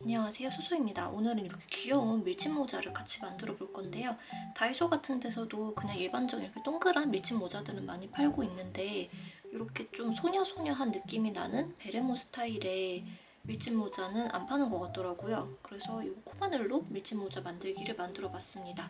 안녕하세요, 소소입니다. 오늘은 이렇게 귀여운 밀짚 모자를 같이 만들어 볼 건데요. 다이소 같은 데서도 그냥 일반적인 이렇게 동그란 밀짚 모자들은 많이 팔고 있는데, 이렇게 좀 소녀소녀한 느낌이 나는 베레모 스타일의 밀짚 모자는 안 파는 것 같더라고요. 그래서 이 코바늘로 밀짚 모자 만들기를 만들어 봤습니다.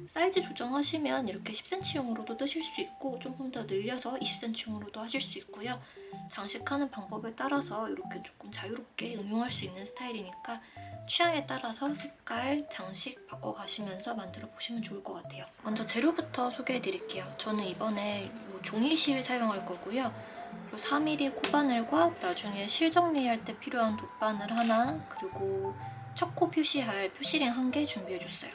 사이즈 조정하시면 이렇게 10cm용으로도 뜨실 수 있고, 조금 더 늘려서 20cm용으로도 하실 수 있고요. 장식하는 방법에 따라서 이렇게 조금 자유롭게 응용할 수 있는 스타일이니까 취향에 따라서 색깔, 장식 바꿔가시면서 만들어 보시면 좋을 것 같아요. 먼저 재료부터 소개해 드릴게요. 저는 이번에 종이실 사용할 거고요. 그리고 4mm 코바늘과 나중에 실 정리할 때 필요한 돗바늘 하나, 그리고 첫 코 표시할 표시링 1개 준비해 줬어요.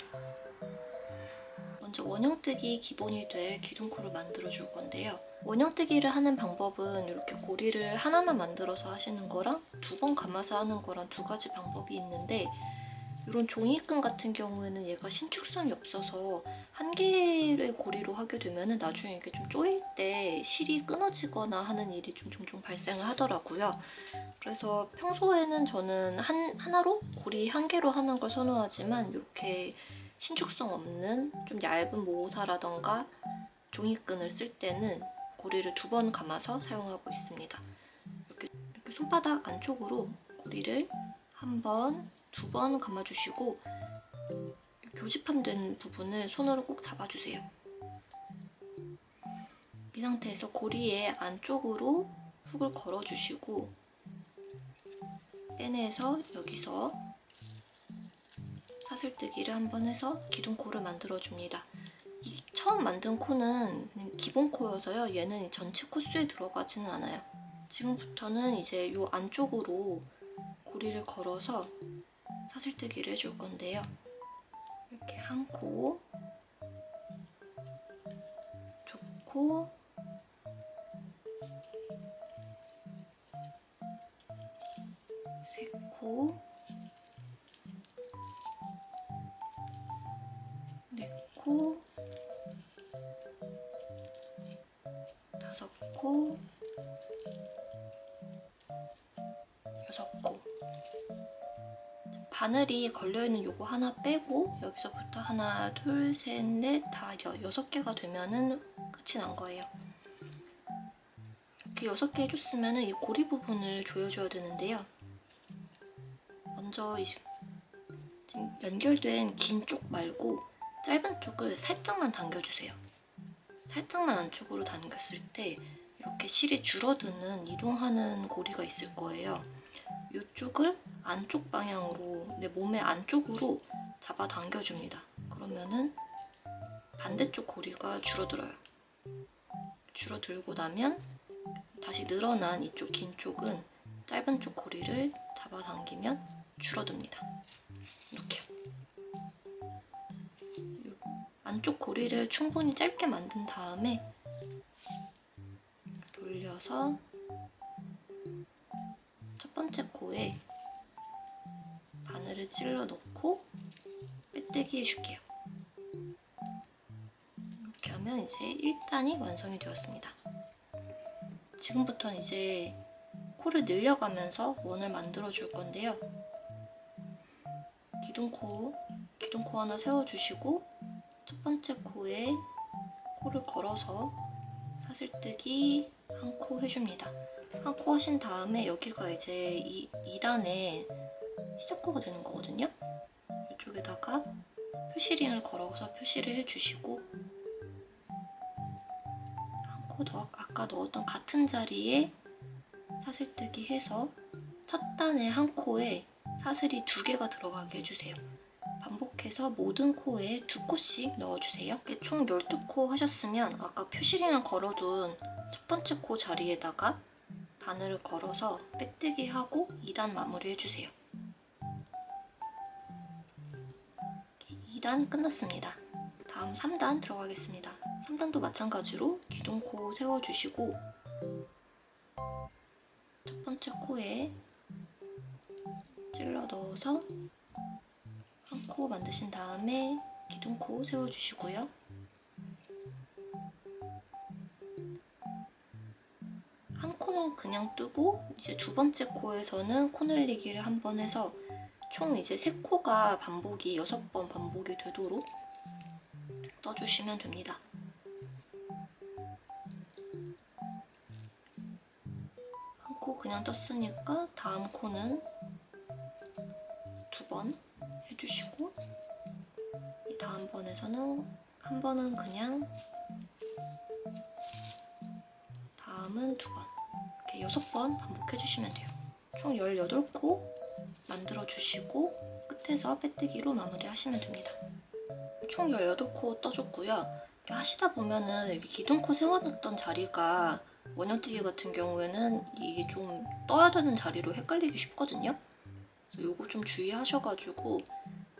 먼저 원형뜨기 기본이 될 기둥코를 만들어 줄 건데요. 원형뜨기를 하는 방법은 이렇게 고리를 하나만 만들어서 하시는 거랑 2번 감아서 하는 거랑 2가지 방법이 있는데, 이런 종이끈 같은 경우에는 얘가 신축성이 없어서 한 개의 고리로 하게 되면 나중에 이게 좀 쪼일 때 실이 끊어지거나 하는 일이 좀 종종 발생을 하더라고요. 그래서 평소에는 저는 하나로 고리 1개로 하는 걸 선호하지만, 이렇게 신축성 없는 좀 얇은 모사라던가 종이끈을 쓸 때는 고리를 2번 감아서 사용하고 있습니다. 이렇게 손바닥 안쪽으로 고리를 1번, 2번 감아주시고, 교집합된 부분을 손으로 꼭 잡아주세요. 이 상태에서 고리의 안쪽으로 훅을 걸어주시고, 빼내서 여기서 사슬뜨기를 한번 해서 기둥코를 만들어줍니다. 처음 만든 코는 그냥 기본 코여서요. 얘는 전체 코수에 들어가지는 않아요. 지금부터는 이제 이 안쪽으로 고리를 걸어서 사슬뜨기를 해줄 건데요. 이렇게 한 코, 2코, 3코, 4코, 5코, 6코. 바늘이 걸려있는 요거 하나 빼고 여기서부터 하나, 둘, 셋, 넷, 다 6개가 되면은 끝이 난 거예요. 이렇게 6개 해줬으면 이 고리 부분을 조여줘야 되는데요. 먼저 지금 연결된 긴 쪽 말고 짧은 쪽을 살짝만 당겨주세요. 살짝만 안쪽으로 당겼을 때 이렇게 실이 줄어드는 이동하는 고리가 있을 거예요. 이쪽을 안쪽 방향으로, 내 몸의 안쪽으로 잡아 당겨줍니다. 그러면은 반대쪽 고리가 줄어들어요. 줄어들고 나면 다시 늘어난 이쪽 긴 쪽은 짧은 쪽 고리를 잡아 당기면 줄어듭니다. 이렇게요. 안쪽 고리를 충분히 짧게 만든 다음에 돌려서 첫 번째 코에 바늘을 찔러 놓고 빼뜨기 해줄게요. 이렇게 하면 이제 1단이 완성이 되었습니다. 지금부터는 이제 코를 늘려가면서 원을 만들어 줄 건데요. 기둥코 하나 세워주시고, 첫 번째 코에 코를 걸어서 사슬뜨기 한 코 해줍니다. 한 코 하신 다음에 여기가 이제 2단의 시작코가 되는 거거든요. 이쪽에다가 표시링을 걸어서 표시를 해주시고, 한 코 더 아까 넣었던 같은 자리에 사슬뜨기 해서 첫 단의 한 코에 사슬이 2개가 들어가게 해주세요. 반복해서 모든 코에 2코씩 넣어주세요. 이렇게 총 12코 하셨으면 아까 표시링을 걸어둔 첫 번째 코 자리에다가 바늘을 걸어서 빼뜨기 하고 2단 마무리 해주세요. 2단 끝났습니다. 다음 3단 들어가겠습니다. 3단도 마찬가지로 기둥코 세워주시고, 첫 번째 코에 찔러 넣어서 한 코 만드신 다음에 기둥코 세워주시고요. 한 코는 그냥 뜨고, 이제 두 번째 코에서는 코 늘리기를 한번 해서 총 이제 3코가 반복이 6번 반복이 되도록 떠주시면 됩니다. 한 코 그냥 떴으니까 다음 코는 2번 해주시고, 이 다음 번에서는 한 번은 그냥, 다음은 2번, 이렇게 6번 반복해주시면 돼요. 총 18코 만들어주시고 끝에서 빼뜨기로 마무리하시면 됩니다. 총 18코 떠줬고요. 하시다 보면은 여기 기둥코 세워놨던 자리가 원형뜨기 같은 경우에는 이게 좀 떠야 되는 자리로 헷갈리기 쉽거든요. 그래서 요거 좀 주의하셔가지고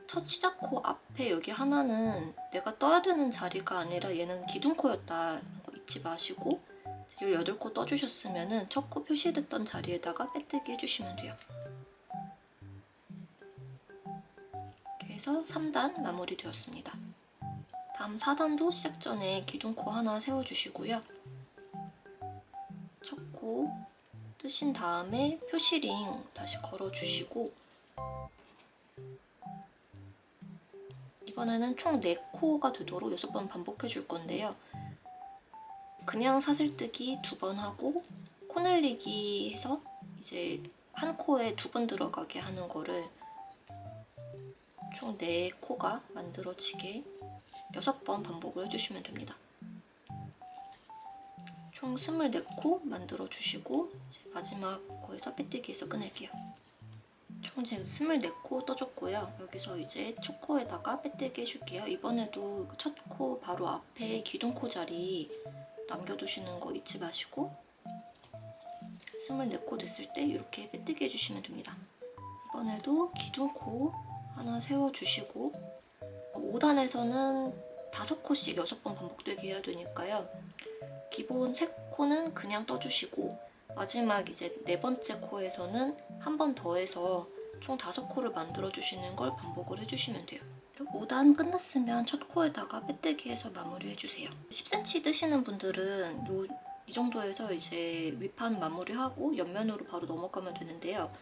첫 시작코 앞에 여기 하나는 내가 떠야 되는 자리가 아니라 얘는 기둥코였다 잊지 마시고 18코 떠주셨으면 첫 코 표시됐던 자리에다가 빼뜨기 해주시면 돼요. 이렇게 해서 3단 마무리 되었습니다. 다음 4단도 시작 전에 기둥코 하나 세워주시고요. 첫 코 뜨신 다음에 표시링 다시 걸어주시고, 이번에는 총 4코가 되도록 6번 반복해 줄 건데요. 그냥 사슬뜨기 2번 하고 코 늘리기 해서 이제 한 코에 2번 들어가게 하는 거를 총 4코가 만들어지게 6번 반복을 해주시면 됩니다. 총 24코 만들어주시고 이제 마지막 코에서 빼뜨기해서 끊을게요. 총 지금 24코 떠줬고요. 여기서 이제 첫 코에다가 빼뜨기 해줄게요. 이번에도 첫 코 바로 앞에 기둥코 자리 남겨두시는 거 잊지 마시고 24코 됐을 때 이렇게 빼뜨기 해주시면 됩니다. 이번에도 기둥코 하나 세워주시고 5단에서는 5코씩 6번 반복되게 해야 되니까요. 기본 3코는 그냥 떠주시고 마지막 이제 4번째 코에서는 한 번 더해서 총 5코를 만들어주시는 걸 반복을 해주시면 돼요. 5단 끝났으면 첫 코에다가 빼뜨기 해서 마무리해주세요. 10cm 뜨시는 분들은 이 정도에서 이제 윗판 마무리하고 옆면으로 바로 넘어가면 되는데요.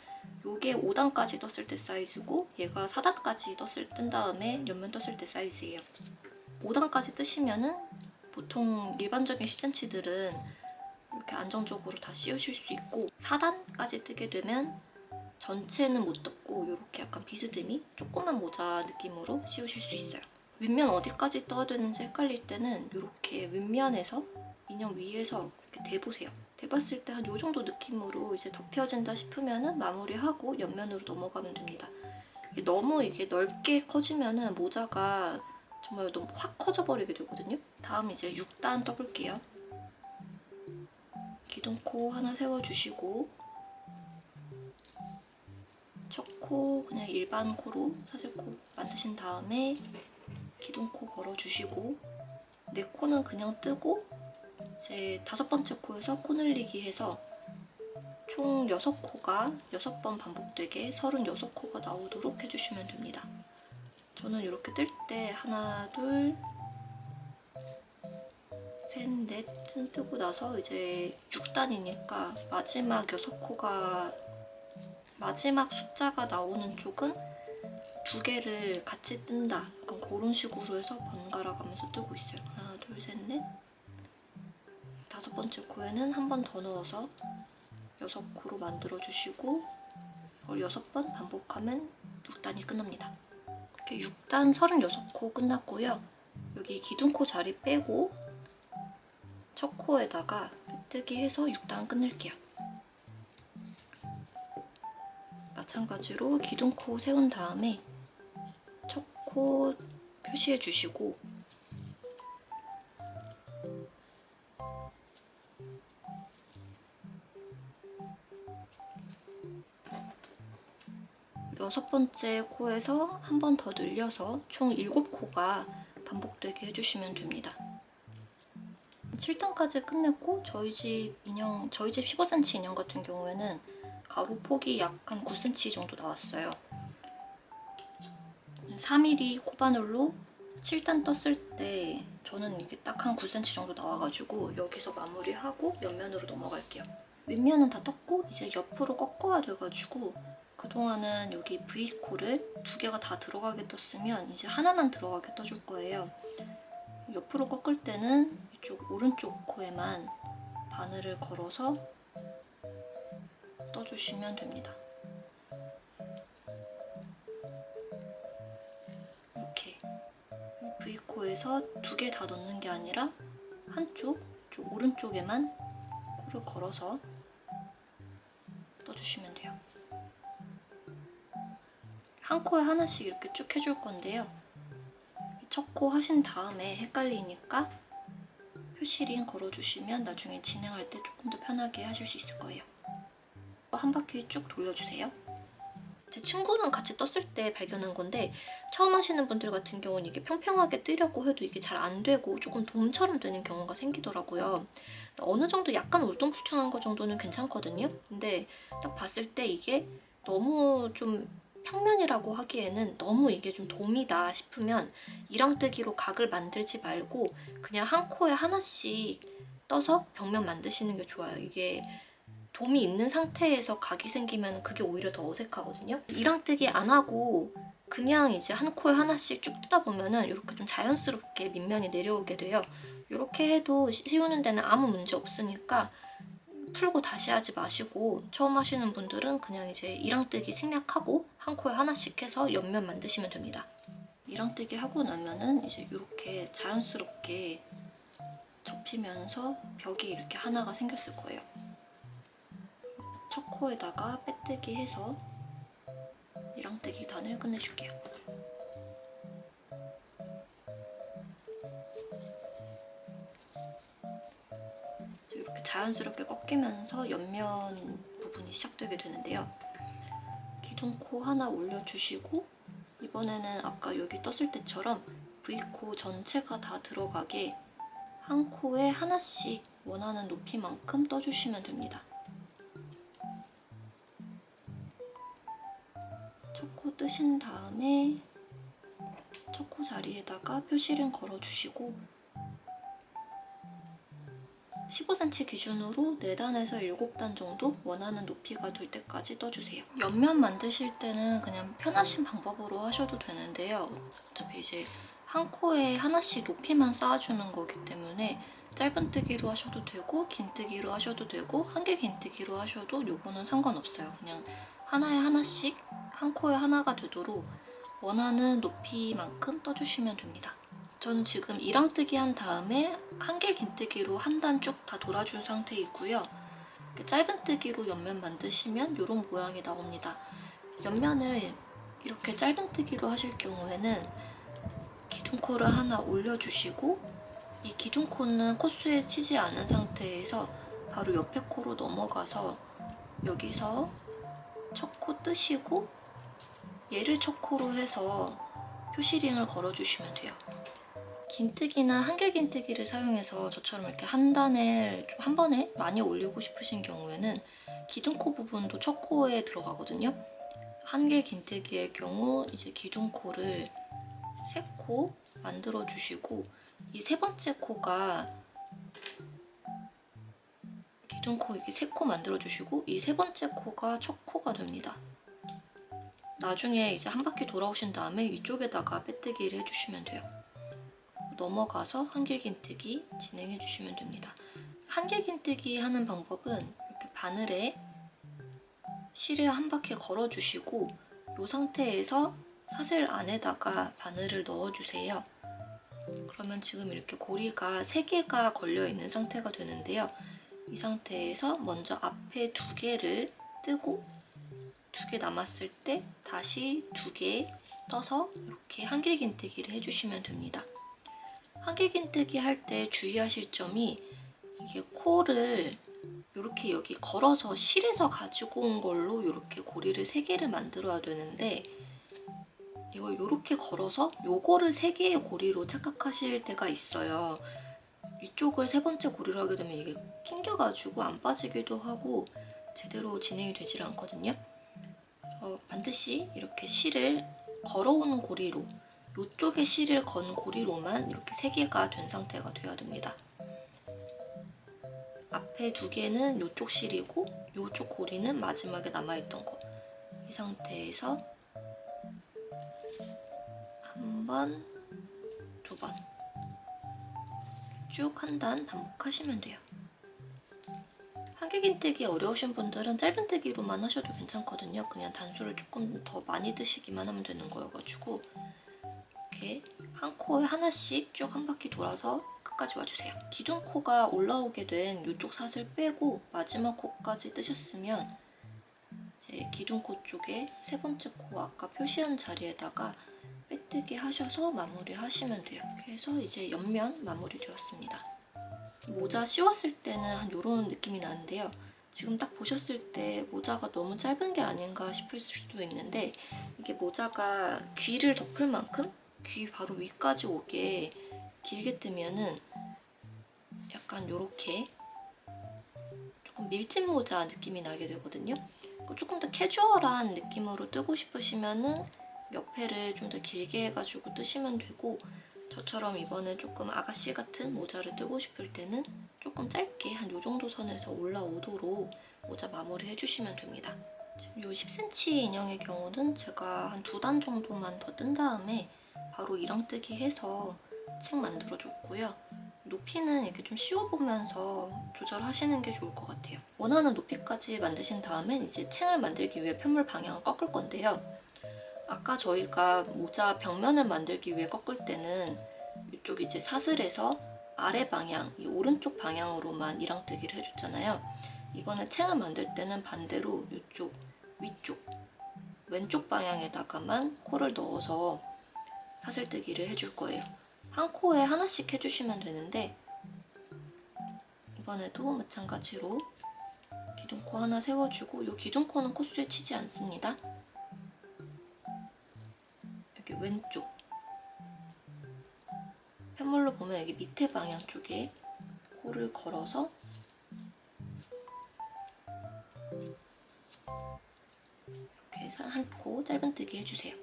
요게 5단까지 떴을 때 사이즈고 얘가 4단까지 뜬 다음에 옆면 떴을 때 사이즈예요. 5단까지 뜨시면은 보통 일반적인 10cm들은 이렇게 안정적으로 다 씌우실 수 있고 4단까지 뜨게 되면 전체는 못 떴고 이렇게 약간 비스듬히 조그만 모자 느낌으로 씌우실 수 있어요. 윗면 어디까지 떠야 되는지 헷갈릴 때는 이렇게 윗면에서 인형 위에서 이렇게 대보세요. 대봤을 때 한 이 정도 느낌으로 이제 덮여진다 싶으면은 마무리하고 옆면으로 넘어가면 됩니다. 너무 이게 넓게 커지면은 모자가 정말 너무 확 커져 버리게 되거든요. 다음 이제 6단 떠볼게요. 기둥코 하나 세워주시고 첫 코 그냥 일반 코로 사슬코 만드신 다음에 기둥코 걸어주시고 4코는 그냥 뜨고 이제 5번째 코에서 코 늘리기 해서 총 6코가 6번 반복되게 36코가 나오도록 해주시면 됩니다. 저는 이렇게 뜰 때 하나, 둘, 셋, 넷 뜨고 나서 이제 6단이니까 마지막 6코가 마지막 숫자가 나오는 쪽은 2개를 같이 뜬다. 약간 그런 식으로 해서 번갈아 가면서 뜨고 있어요. 하나, 둘, 셋, 넷. 5번째 코에는 한 번 더 넣어서 6코로 만들어주시고 이걸 6번 반복하면 6단이 끝납니다. 이렇게 6단 36코 끝났고요. 여기 기둥코 자리 빼고 첫 코에다가 빼뜨기 해서 6단 끊을게요. 마찬가지로 기둥코 세운 다음에 첫 코 표시해 주시고 여섯 번째 코에서 한 번 더 늘려서 총 7코가 반복되게 해주시면 됩니다. 7단까지 끝냈고 저희 집 15cm 인형 같은 경우에는 가로 폭이 약 한 9cm 정도 나왔어요. 3mm 코바늘로 7단 떴을 때 저는 이게 딱 한 9cm 정도 나와가지고 여기서 마무리하고 옆면으로 넘어갈게요. 윗면은 다 떴고 이제 옆으로 꺾어야 돼가지고 그동안은 여기 V코를 2개가 다 들어가게 떴으면 이제 하나만 들어가게 떠줄 거예요. 옆으로 꺾을 때는 이쪽 오른쪽 코에만 바늘을 걸어서 떠주시면 됩니다. 이렇게 V코에서 2개 다 넣는 게 아니라 한쪽, 오른쪽에만 코를 걸어서 떠주시면 돼요. 한 코에 하나씩 이렇게 쭉 해줄 건데요. 첫 코 하신 다음에 헷갈리니까 표시링 걸어주시면 나중에 진행할 때 조금 더 편하게 하실 수 있을 거예요. 한 바퀴 쭉 돌려주세요. 제 친구랑 같이 떴을 때 발견한 건데 처음 하시는 분들 같은 경우는 이게 평평하게 뜨려고 해도 이게 잘 안 되고 조금 돔처럼 되는 경우가 생기더라고요. 어느 정도 약간 울퉁불퉁한 거 정도는 괜찮거든요. 근데 딱 봤을 때 이게 너무 좀 평면이라고 하기에는 너무 이게 좀 돔이다 싶으면 이랑뜨기로 각을 만들지 말고 그냥 한 코에 하나씩 떠서 벽면 만드시는 게 좋아요. 이게 돔이 있는 상태에서 각이 생기면 그게 오히려 더 어색하거든요. 이랑뜨기 안 하고 그냥 이제 한 코에 하나씩 쭉 뜨다 보면은 이렇게 좀 자연스럽게 밑면이 내려오게 돼요. 이렇게 해도 씌우는 데는 아무 문제 없으니까 풀고 다시 하지 마시고 처음 하시는 분들은 그냥 이제 이랑뜨기 생략하고 한 코에 하나씩 해서 옆면 만드시면 됩니다. 이랑뜨기 하고 나면은 이제 이렇게 자연스럽게 접히면서 벽이 이렇게 하나가 생겼을 거예요. 첫 코에다가 빼뜨기 해서 이랑뜨기 단을 끝내줄게요. 이렇게 자연스럽게 꺾이면서 옆면 부분이 시작되게 되는데요. 기둥 코 하나 올려주시고 이번에는 아까 여기 떴을 때처럼 V코 전체가 다 들어가게 한 코에 하나씩 원하는 높이만큼 떠주시면 됩니다. 첫 코 뜨신 다음에 첫 코 자리에다가 표시를 걸어주시고 15cm 기준으로 4단에서 7단 정도 원하는 높이가 될 때까지 떠주세요. 옆면 만드실 때는 그냥 편하신 방법으로 하셔도 되는데요. 어차피 이제 한 코에 하나씩 높이만 쌓아주는 거기 때문에 짧은뜨기로 하셔도 되고 긴뜨기로 하셔도 되고 한길 긴뜨기로 하셔도 요거는 상관없어요. 그냥 하나에 하나씩 한 코에 하나가 되도록 원하는 높이만큼 떠주시면 됩니다. 저는 지금 이랑뜨기 한 다음에 한길 긴뜨기로 한 단 쭉 다 돌아준 상태이고요. 짧은뜨기로 옆면 만드시면 이런 모양이 나옵니다. 옆면을 이렇게 짧은뜨기로 하실 경우에는 기둥코를 하나 올려주시고 이 기둥코는 코수에 치지 않은 상태에서 바로 옆에 코로 넘어가서 여기서 첫 코 뜨시고 얘를 첫 코로 해서 표시링을 걸어주시면 돼요. 긴뜨기나 한길 긴뜨기를 사용해서 저처럼 이렇게 한 단을 좀 한 번에 많이 올리고 싶으신 경우에는 기둥코 부분도 첫 코에 들어가거든요. 한길 긴뜨기의 경우 이제 기둥코를 3코 만들어 주시고 이 세 번째 코가 기둥코 이렇게 3코 만들어 주시고 이 세 번째 코가 첫 코가 됩니다. 나중에 이제 한 바퀴 돌아오신 다음에 이쪽에다가 빼뜨기를 해주시면 돼요. 넘어가서 한길 긴뜨기 진행해 주시면 됩니다. 한길 긴뜨기 하는 방법은 이렇게 바늘에 실을 한 바퀴 걸어 주시고 이 상태에서 사슬 안에다가 바늘을 넣어 주세요. 그러면 지금 이렇게 고리가 3개가 걸려 있는 상태가 되는데요. 이 상태에서 먼저 앞에 2개를 뜨고 2개 남았을 때 다시 2개 떠서 이렇게 한길 긴뜨기를 해주시면 됩니다. 한길 긴뜨기 할 때 주의하실 점이 이게 코를 이렇게 여기 걸어서 실에서 가지고 온 걸로 이렇게 고리를 3개를 만들어야 되는데 이걸 이렇게 걸어서 요거를 3개의 고리로 착각하실 때가 있어요. 이쪽을 3번째 고리로 하게 되면 이게 낑겨가지고 안 빠지기도 하고 제대로 진행이 되질 않거든요. 그래서 반드시 이렇게 실을 걸어오는 고리로 이쪽에 실을 건 고리로만 이렇게 3개가 된 상태가 되어야 됩니다. 앞에 2개는 이쪽 실이고 이쪽 고리는 마지막에 남아있던 거 이 상태에서 한 번, 두 번 쭉 한 단 반복하시면 돼요. 한길긴뜨기 어려우신 분들은 짧은뜨기로만 하셔도 괜찮거든요. 그냥 단수를 조금 더 많이 드시기만 하면 되는 거여가지고 이렇게 한 코에 하나씩 쭉 한 바퀴 돌아서 끝까지 와주세요. 기둥코가 올라오게 된 이쪽 사슬 빼고 마지막 코까지 뜨셨으면 이제 기둥코 쪽에 세 번째 코 아까 표시한 자리에다가 빼뜨기 하셔서 마무리 하시면 돼요. 그래서 이제 옆면 마무리 되었습니다. 모자 씌웠을 때는 한 요런 느낌이 나는데요. 지금 딱 보셨을 때 모자가 너무 짧은 게 아닌가 싶을 수도 있는데 이게 모자가 귀를 덮을 만큼 귀 바로 위까지 오게 길게 뜨면은 약간 요렇게 조금 밀짚 모자 느낌이 나게 되거든요. 조금 더 캐주얼한 느낌으로 뜨고 싶으시면은 옆에를 좀 더 길게 해가지고 뜨시면 되고 저처럼 이번에 조금 아가씨 같은 모자를 뜨고 싶을 때는 조금 짧게 한 요 정도 선에서 올라오도록 모자 마무리 해주시면 됩니다. 지금 요 10cm 인형의 경우는 제가 한 2단 정도만 더 뜬 다음에 바로 이랑뜨기 해서 책 만들어줬고요. 높이는 이렇게 좀 씌워보면서 조절하시는 게 좋을 것 같아요. 원하는 높이까지 만드신 다음에 이제 챙을 만들기 위해 편물 방향을 꺾을 건데요. 아까 저희가 모자 벽면을 만들기 위해 꺾을 때는 이쪽 이제 사슬에서 아래 방향, 이 오른쪽 방향으로만 이랑뜨기를 해줬잖아요. 이번에 챙을 만들 때는 반대로 이쪽 위쪽, 왼쪽 방향에다가만 코를 넣어서 사슬뜨기를 해줄 거예요. 한 코에 하나씩 해주시면 되는데 이번에도 마찬가지로 기둥코 하나 세워주고 이 기둥코는 코수에 치지 않습니다. 여기 왼쪽 편물로 보면 여기 밑에 방향 쪽에 코를 걸어서 이렇게 한 코 짧은뜨기 해주세요.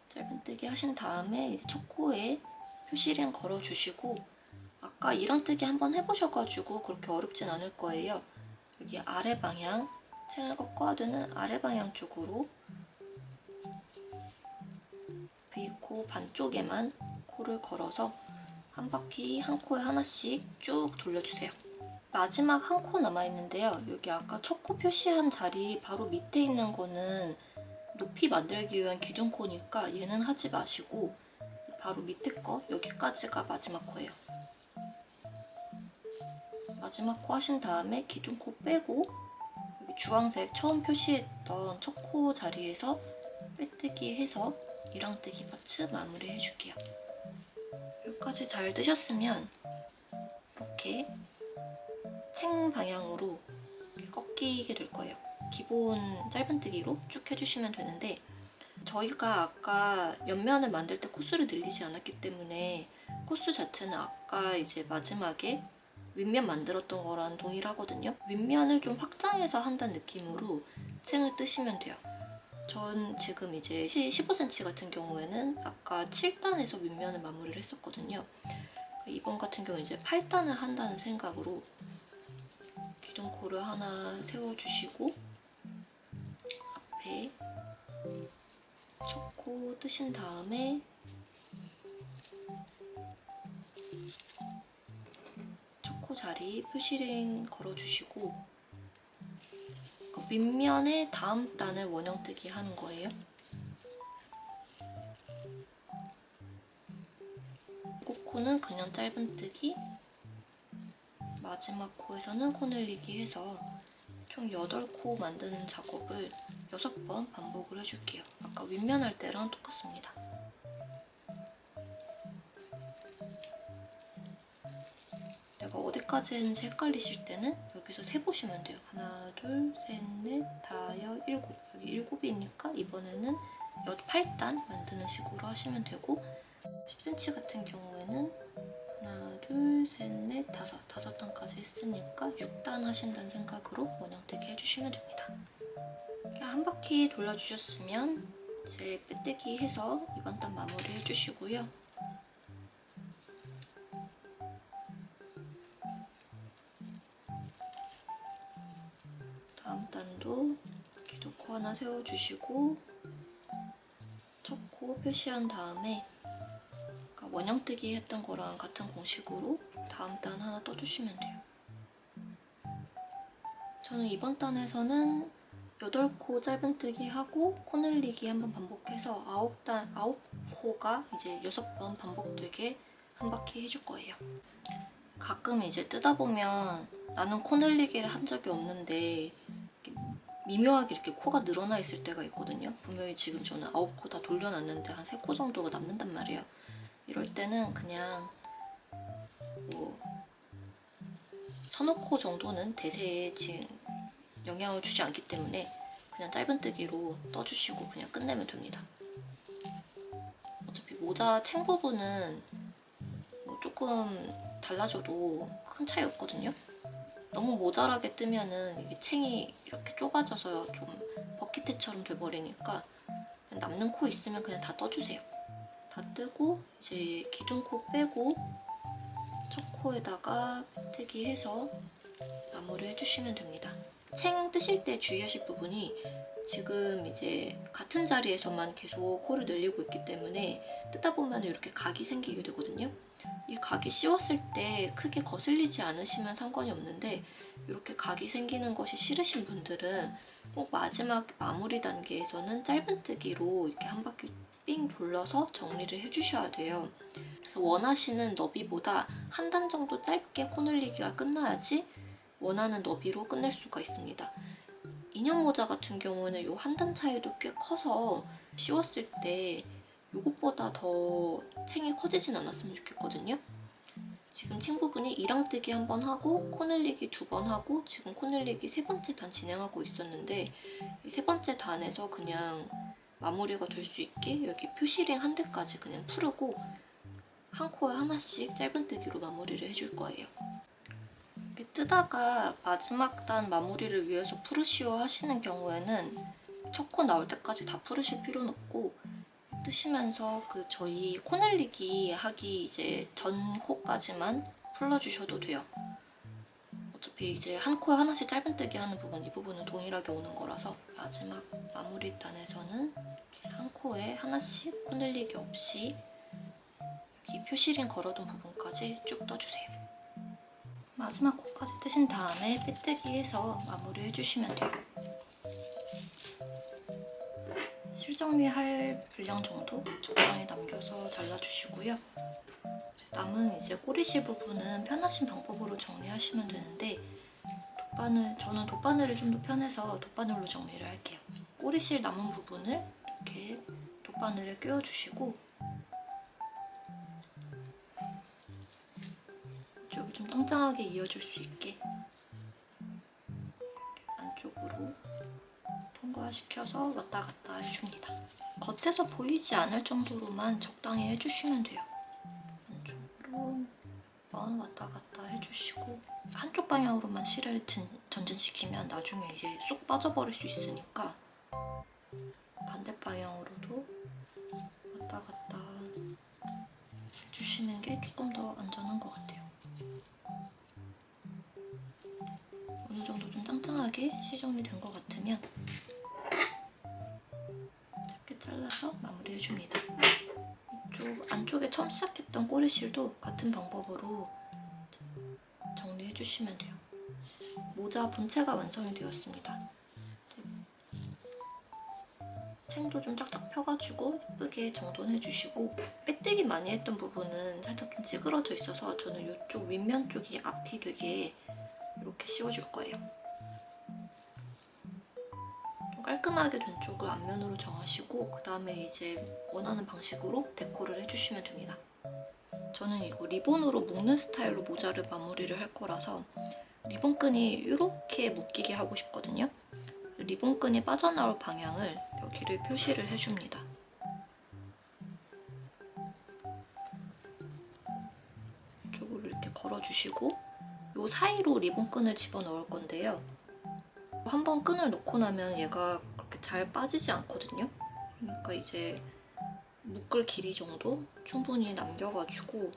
짧은뜨기 하신 다음에 이제 첫 코에 표시링 걸어주시고 아까 이랑뜨기 한번 해보셔가지고 그렇게 어렵진 않을 거예요. 여기 아래 방향, 챙을 꺾어야 되는 아래 방향 쪽으로 V코 반쪽에만 코를 걸어서 한 바퀴 한 코에 하나씩 쭉 돌려주세요. 마지막 한 코 남아있는데요. 여기 아까 첫 코 표시한 자리 바로 밑에 있는 거는 높이 만들기 위한 기둥코니까 얘는 하지 마시고 바로 밑에 거 여기까지가 마지막 코예요. 마지막 코 하신 다음에 기둥코 빼고 여기 주황색 처음 표시했던 첫 코 자리에서 빼뜨기 해서 이랑뜨기 파츠 마무리 해줄게요. 여기까지 잘 뜨셨으면 이렇게 챙 방향으로 이렇게 꺾이게 될 거예요. 기본 짧은뜨기로 쭉 해주시면 되는데 저희가 아까 옆면을 만들 때 코수를 늘리지 않았기 때문에 코수 자체는 아까 이제 마지막에 윗면 만들었던 거랑 동일하거든요. 윗면을 좀 확장해서 한다는 느낌으로 챙을 뜨시면 돼요. 전 지금 이제 15cm 같은 경우에는 아까 7단에서 윗면을 마무리를 했었거든요. 이번 같은 경우는 이제 8단을 한다는 생각으로 기둥코를 하나 세워주시고 앞에 첫 코 뜨신 다음에 첫 코 자리 표시링 걸어주시고 윗면에 다음 단을 원형뜨기 하는 거예요. 코는 그냥 짧은뜨기, 마지막 코에서는 코 늘리기 해서 총 8코 만드는 작업을 6번 반복을 해줄게요. 아까 윗면 할 때랑 똑같습니다. 내가 어디까지 했는지 헷갈리실 때는 여기서 세보시면 돼요. 하나, 둘, 셋, 넷, 다, 여, 일곱. 여기 7이니까 이번에는 8단 만드는 식으로 하시면 되고 10cm 같은 경우에는 하나, 둘, 셋, 넷, 다섯 단까지 했으니까 6단 하신다는 생각으로 원형뜨기 해주시면 됩니다. 이렇게 한 바퀴 돌려주셨으면 이제 빼뜨기 해서 이번 단 마무리 해주시고요. 다음 단도 기둥코 코 하나 세워주시고 첫 코 표시한 다음에 원형뜨기 했던 거랑 같은 공식으로 다음 단 하나 떠주시면 돼요. 저는 이번 단에서는 8코 짧은뜨기 하고 코 늘리기 한번 반복해서 9코가 이제 6번 반복되게 한 바퀴 해줄 거예요. 가끔 이제 뜨다 보면 나는 코 늘리기를 한 적이 없는데 미묘하게 이렇게 코가 늘어나 있을 때가 있거든요. 분명히 지금 저는 9코 다 돌려놨는데 한 3코 정도가 남는단 말이에요. 이럴 때는 그냥 뭐 서너 코 정도는 대세에 지금 영향을 주지 않기 때문에 그냥 짧은뜨기로 떠주시고 그냥 끝내면 됩니다. 어차피 모자 챙 부분은 뭐 조금 달라져도 큰 차이 없거든요. 너무 모자라게 뜨면은 이게 챙이 이렇게 좁아져서 좀 버킷햇처럼 돼버리니까 남는 코 있으면 그냥 다 떠주세요. 다 뜨고 이제 기둥코 빼고 첫 코에다가 빼뜨기 해서 마무리 해주시면 됩니다. 챙 뜨실 때 주의하실 부분이 지금 이제 같은 자리에서만 계속 코를 늘리고 있기 때문에 뜨다 보면 이렇게 각이 생기게 되거든요. 이 각이 씌웠을 때 크게 거슬리지 않으시면 상관이 없는데 이렇게 각이 생기는 것이 싫으신 분들은 꼭 마지막 마무리 단계에서는 짧은뜨기로 이렇게 한 바퀴 삥 돌려서 정리를 해주셔야 돼요. 그래서 원하시는 너비보다 한 단 정도 짧게 코 늘리기가 끝나야지 원하는 너비로 끝낼 수가 있습니다. 인형 모자 같은 경우는 이 한 단 차이도 꽤 커서 씌웠을 때 이것보다 더 챙이 커지진 않았으면 좋겠거든요. 지금 챙 부분이 이랑뜨기 한 번 하고 코 늘리기 2번 하고 지금 코 늘리기 3번째 단 진행하고 있었는데 이 3번째 단에서 그냥 마무리가 될 수 있게 여기 표시링 한 대까지 그냥 풀고 한 코에 하나씩 짧은뜨기로 마무리를 해줄 거예요. 이렇게 뜨다가 마지막 단 마무리를 위해서 푸르시오 하시는 경우에는 첫 코 나올 때까지 다 푸르실 필요는 없고 뜨시면서 저희 코 늘리기 하기 이제 전 코까지만 풀러주셔도 돼요. 어차피 이제 한 코에 하나씩 짧은뜨기 하는 부분, 이 부분은 동일하게 오는 거라서 마지막 마무리 단에서는 이렇게 한 코에 하나씩 코 늘리기 없이 여기 표시링 걸어둔 부분까지 쭉 떠주세요. 마지막 코까지 뜨신 다음에 빼뜨기 해서 마무리 해주시면 돼요. 실정리할 분량 정도 적당히 남겨서 잘라주시고요. 남은 이제 꼬리실 부분은 편하신 방법으로 정리하시면 되는데 저는 돗바늘을 좀 더 편해서 돗바늘로 정리를 할게요. 꼬리실 남은 부분을 이렇게 돗바늘에 끼워주시고 이쪽이 좀 짱짱하게 이어질 수 있게 안쪽으로 통과시켜서 왔다 갔다 해줍니다. 겉에서 보이지 않을 정도로만 적당히 해주시면 돼요. 안쪽으로 몇 번 왔다 갔다 해주시고 한쪽 방향으로만 실을 전진시키면 나중에 이제 쏙 빠져버릴 수 있으니까 반대 방향으로도 왔다 갔다 해주시는 게 조금 더 안전한 것 같아요. 어느 정도 좀 짱짱하게 시정이 것 같으면 짧게 잘라서 마무리해줍니다. 이쪽 안쪽에 처음 시작했던 꼬리실도 같은 방법으로 정리해주시면 돼요. 모자 본체가 완성이 되었습니다. 챙도 좀 쫙쫙 펴가지고 예쁘게 정돈해주시고 빼뜨기 많이 했던 부분은 살짝 좀 찌그러져 있어서 저는 이쪽 윗면 쪽이 앞이 되게 이렇게 씌워줄 거예요. 좀 깔끔하게 된 쪽을 앞면으로 정하시고 그 다음에 이제 원하는 방식으로 데코를 해주시면 됩니다. 저는 이거 리본으로 묶는 스타일로 모자를 마무리를 할 거라서 리본끈이 이렇게 묶이게 하고 싶거든요. 리본끈이 빠져나올 방향을 여기를 표시를 해줍니다. 이쪽으로 이렇게 걸어주시고 이 사이로 리본끈을 집어넣을 건데요. 한번 끈을 넣고 나면 얘가 그렇게 잘 빠지지 않거든요. 그러니까 이제 묶을 길이 정도 충분히 남겨가지고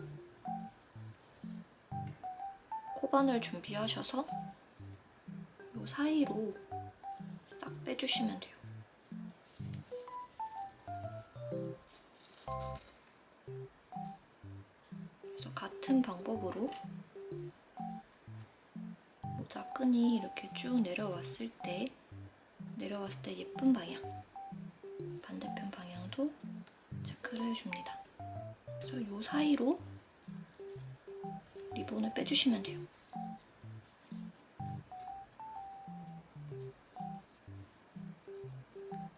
코바늘 준비하셔서 이 사이로 싹 빼주시면 돼요. 그래서 같은 방법으로 모자 끈이 이렇게 쭉 내려왔을 때 예쁜 방향, 반대편 방향도 체크를 해줍니다. 그래서 이 사이로 리본을 빼주시면 돼요.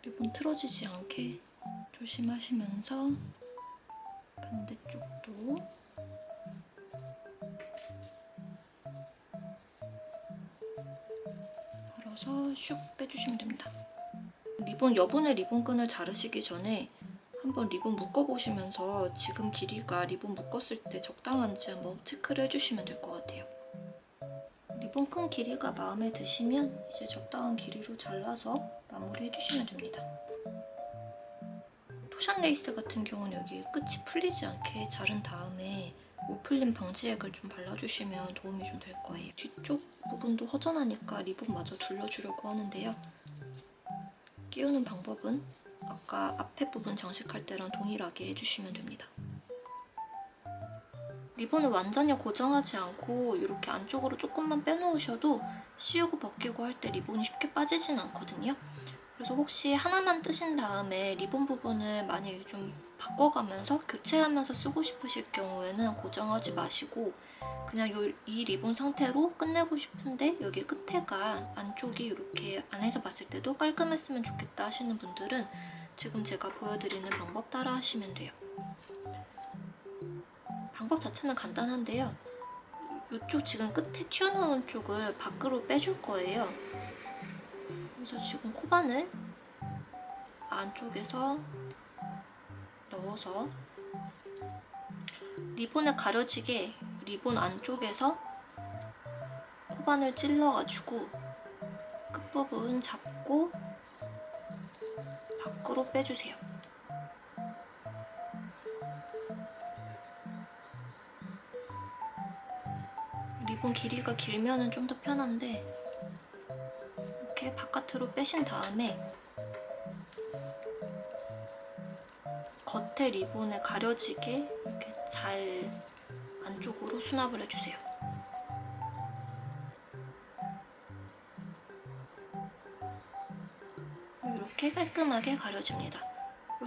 리본 틀어지지 않게 조심하시면서 반대쪽도 걸어서 슉 빼주시면 됩니다. 여분의 리본끈을 자르시기 전에 한번 리본 묶어보시면서 지금 길이가 리본 묶었을 때 적당한지 한번 체크를 해주시면 될 것 같아요. 리본끈 길이가 마음에 드시면 이제 적당한 길이로 잘라서 마무리해주시면 됩니다. 토션 레이스 같은 경우는 여기 끝이 풀리지 않게 자른 다음에 오플림 방지액을 좀 발라주시면 도움이 좀 될 거예요. 뒤쪽 부분도 허전하니까 리본마저 둘러주려고 하는데요. 끼우는 방법은 아까 앞에 부분 장식할 때랑 동일하게 해주시면 됩니다. 리본을 완전히 고정하지 않고 이렇게 안쪽으로 조금만 빼놓으셔도 씌우고 벗기고 할 때 리본이 쉽게 빠지진 않거든요. 그래서 혹시 하나만 뜨신 다음에 리본 부분을 많이 좀 바꿔가면서 교체하면서 쓰고 싶으실 경우에는 고정하지 마시고 그냥 이 리본 상태로 끝내고 싶은데 여기 끝에가 안쪽이 이렇게 안에서 봤을 때도 깔끔했으면 좋겠다 하시는 분들은 지금 제가 보여드리는 방법 따라 하시면 돼요. 방법 자체는 간단한데요. 이쪽 지금 끝에 튀어나온 쪽을 밖으로 빼줄 거예요. 그래서 지금 코바늘 안쪽에서 넣어서 리본에 가려지게 리본 안쪽에서 코바늘 찔러가지고 끝부분 잡고 밖으로 빼주세요. 리본 길이가 길면은 좀 더 편한데 이렇게 바깥으로 빼신 다음에 겉에 리본에 가려지게 이렇게 잘 안쪽으로 수납을 해주세요. 이렇게 깔끔하게 가려집니다.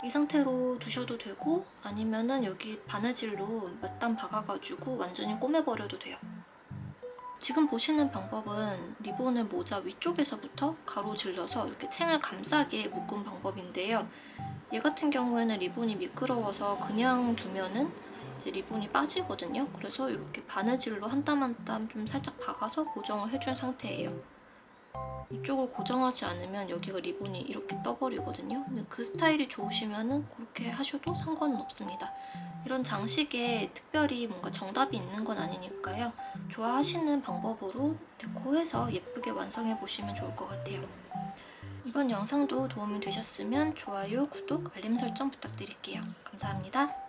이 상태로 두셔도 되고 아니면은 여기 바느질로 몇 단 박아가지고 완전히 꼬매버려도 돼요. 지금 보시는 방법은 리본을 모자 위쪽에서부터 가로질러서 이렇게 챙을 감싸게 묶은 방법인데요. 얘 같은 경우에는 리본이 미끄러워서 그냥 두면은 이제 리본이 빠지거든요. 그래서 이렇게 바느질로 한 땀 한 땀 좀 살짝 박아서 고정을 해준 상태예요. 이쪽을 고정하지 않으면 여기가 리본이 이렇게 떠버리거든요. 근데 그 스타일이 좋으시면은 그렇게 하셔도 상관은 없습니다. 이런 장식에 특별히 뭔가 정답이 있는 건 아니니까요. 좋아하시는 방법으로 데코해서 예쁘게 완성해 보시면 좋을 것 같아요. 이번 영상도 도움이 되셨으면 좋아요, 구독, 알림 설정 부탁드릴게요. 감사합니다.